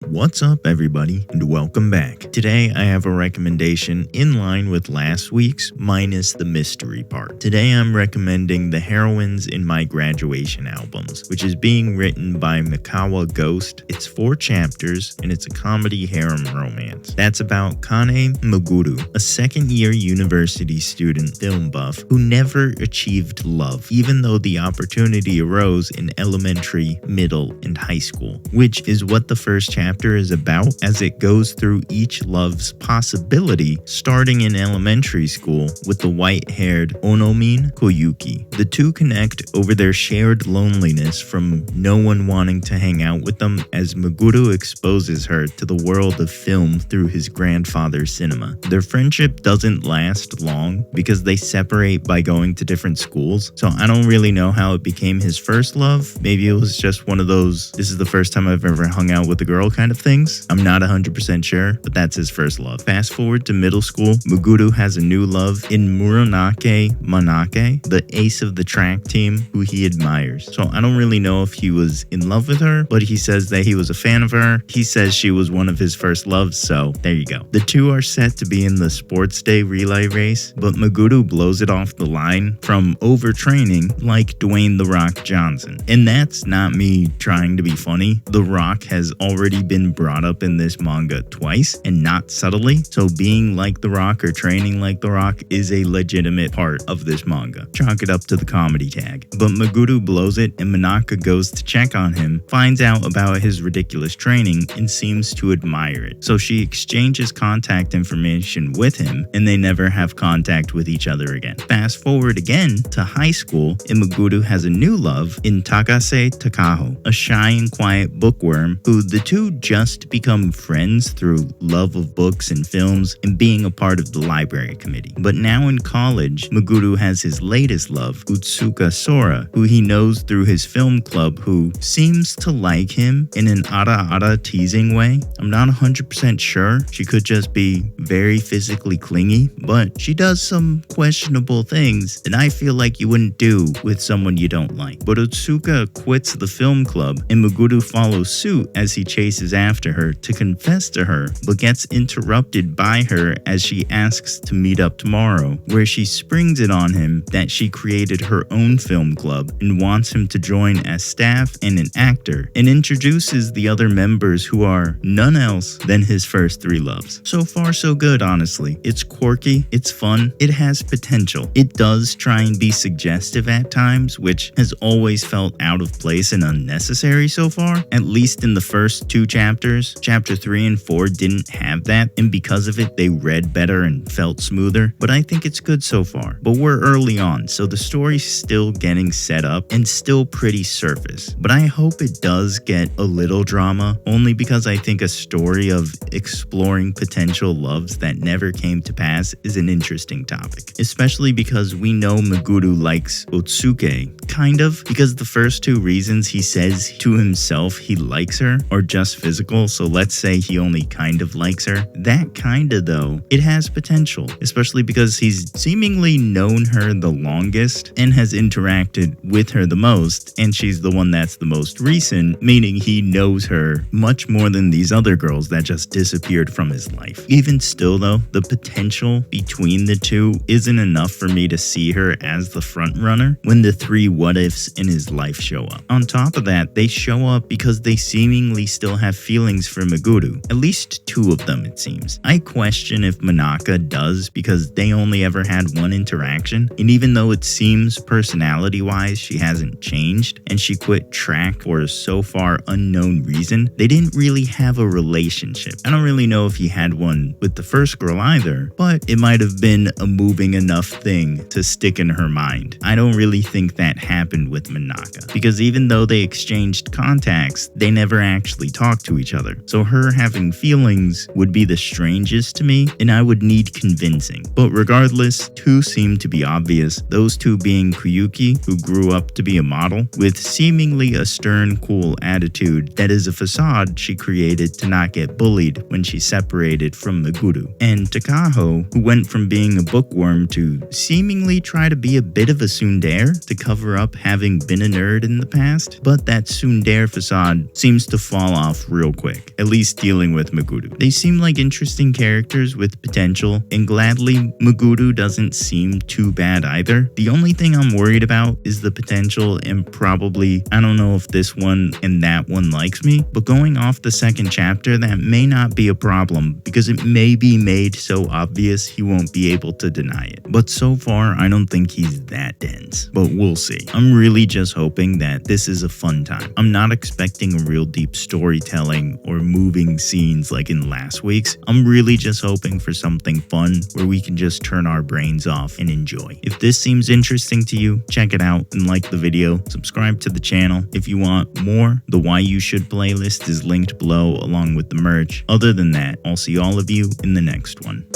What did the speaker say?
What's up, everybody, and welcome back. Today I have a recommendation in line with last week's minus the mystery part. Today I'm recommending the Heroines in My Graduation albums, which is being written by Mikawa Ghost. It's 4 chapters and it's a comedy harem romance. That's about Kane Meguru, a second-year university student film buff who never achieved love, even though the opportunity arose in elementary, middle, and high school, which is what the first chapter is about as it goes through each love's possibility, starting in elementary school with the white-haired Onomin Koyuki. The two connect over their shared loneliness from no one wanting to hang out with them as Meguru exposes her to the world of film through his grandfather's cinema. Their friendship doesn't last long because they separate by going to different schools, so I don't really know how it became his first love. Maybe it was just one of those, this is the first time I've ever hung out with a girl kind of things. I'm not 100% sure, but that's his first love. Fast forward to middle school, Meguru has a new love in Muronake Manake, the ace of the track team who he admires. So I don't really know if he was in love with her, but he says that he was a fan of her. He says she was one of his first loves, so there you go. The two are set to be in the sports day relay race, but Meguru blows it off the line from overtraining like Dwayne "The Rock" Johnson. And that's not me trying to be funny. The Rock has already been brought up in this manga twice, and not subtly, so being like The Rock or training like The Rock is a legitimate part of this manga. Chalk it up to the comedy tag. But Meguru blows it and Manaka goes to check on him, finds out about his ridiculous training, and seems to admire it. So she exchanges contact information with him, and they never have contact with each other again. Fast forward again to high school, and Meguru has a new love in Takase Takaho, a shy and quiet bookworm who the two just become friends through love of books and films and being a part of the library committee. But now in college, Meguru has his latest love, Utsuka Sora, who he knows through his film club, who seems to like him in an ara teasing way. I'm not 100% sure. She could just be very physically clingy, but she does some questionable things that I feel like you wouldn't do with someone you don't like. But Utsuka quits the film club and Meguru follows suit as he chases after her to confess to her, but gets interrupted by her as she asks to meet up tomorrow, where she springs it on him that she created her own film club and wants him to join as staff and an actor, and introduces the other members who are none else than his first 3 loves. So far so good, honestly. It's quirky, it's fun, it has potential. It does try and be suggestive at times, which has always felt out of place and unnecessary so far, at least in the first 2 chapters. Chapter 3 and 4 didn't have that, and because of it, they read better and felt smoother, but I think it's good so far. But we're early on, so the story's still getting set up and still pretty surface. But I hope it does get a little drama, only because I think a story of exploring potential loves that never came to pass is an interesting topic, especially because we know Meguru likes Otsuke, kind of, because the first 2 reasons he says to himself he likes her are just physical, so let's say he only kind of likes her. That kinda though, it has potential, especially because he's seemingly known her the longest and has interacted with her the most, and she's the one that's the most recent, meaning he knows her much more than these other girls that just disappeared from his life. Even still though, the potential between the two isn't enough for me to see her as the front runner when the 3 what-ifs in his life show up. On top of that, they show up because they seemingly still have feelings for Meguru, at least 2 of them it seems. I question if Manaka does because they only ever had 1 interaction, and even though it seems personality-wise she hasn't changed and she quit track for a so far unknown reason, they didn't really have a relationship. I don't really know if he had one with the first girl either, but it might have been a moving enough thing to stick in her mind. I don't really think that happened with Manaka, because even though they exchanged contacts, they never actually talked to each other. So her having feelings would be the strangest to me, and I would need convincing. But regardless, two seem to be obvious, those two being Kuyuki, who grew up to be a model, with seemingly a stern, cool attitude that is a facade she created to not get bullied when she separated from Meguru, and Takaho, who went from being a bookworm to seemingly try to be a bit of a tsundere to cover up having been a nerd in the past, but that tsundere facade seems to fall off real quick, at least dealing with Meguru. They seem like interesting characters with potential, and gladly, Meguru doesn't seem too bad either. The only thing I'm worried about is the potential, and probably, I don't know if this one and that one likes me, but going off the second chapter, that may not be a problem because it may be made so obvious he won't be able to deny it. But so far, I don't think he's that dense, but we'll see. I'm really just hoping that this is a fun time. I'm not expecting a real deep storytelling or moving scenes like in last week's. I'm really just hoping for something fun where we can just turn our brains off and enjoy. If this seems interesting to you, check it out and like the video, subscribe to the channel. If you want more, the Why You Should playlist is linked below along with the merch. Other than that, I'll see all of you in the next one.